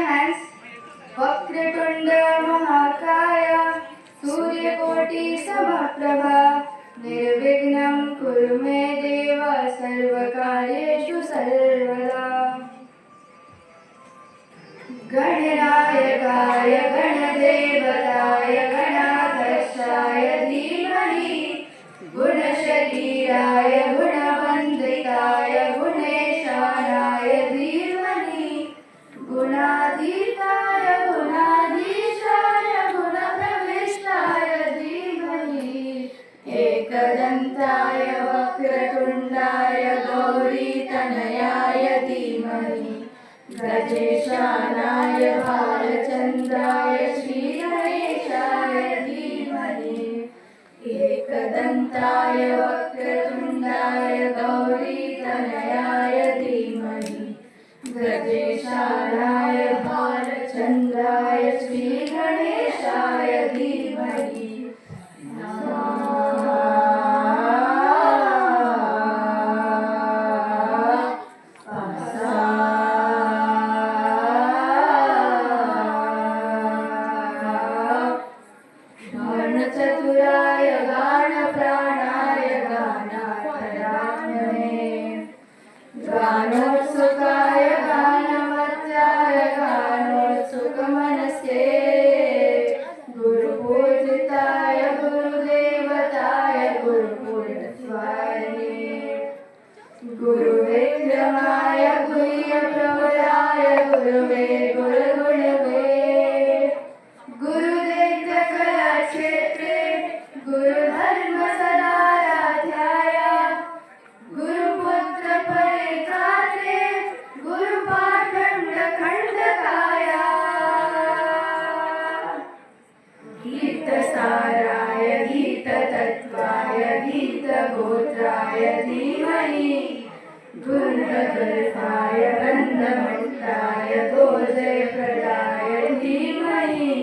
hands. Vakratunda महाकाय सूर्यकोटि समप्रभा निर्विघ्नं कुरु मे देव सर्वकार्येषु सर्वदा। गणनायकाय गणदेवताय गणाध्यक्षाय धीमहि गुणशरीराय गुणवन्दिताय गुणेशानाय धीमहि गुणातीताय गुणाधीशाय गुणप्रविष्टाय धीमहि एकदन्ताय वक्रतुण्डाय गौरीतनयाय धीमहि गजेशानाय भालचन्द्राय श्रीगणेशाय धीमहि एकदन्ताय वक्रतुण्डाय गौरीतनयाय धीमहि गजेशानाय भालचन्द्राय श्रीगणेशाय धीमहि चतुराय गानप्राणाय गानार्थरात्मने गानोत्सुकाय गानमत्याय गानोत्सुकमनसे गुरुपूजिताय गुरुदेवताय गुरुपूजिताय गुरुविक्रमाय गुह्यप्रवराय गुरुवे गुरुगुणवे गुरुधर्म सदाराध्याय गुरुपुत्र परित्रात्रे गुरुपाखंड खंडकाय गीतसाराय गीततत्त्वाय गीतगोत्राय धीमहि गुणगर्भाय गन्धमुक्ताय गोजयप्रदाय धीमहि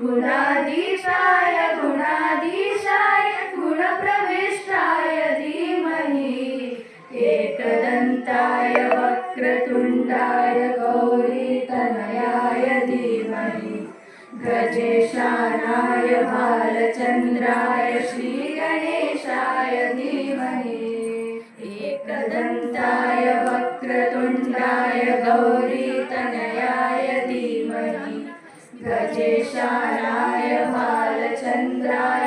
गुणाधीशाय गुणाधीशाय गुणप्रविष्टाय धीमहि एकदन्ताय वक्रतुण्डाय गौरीतनयाय धीमहि गजेशानाय भालचन्द्राय श्रीगणेशाय धीमहि एकदन्ताय वक्रतुण्डाय गौरीतनयाय धीमहि गजेशानाय भालचन्द्राय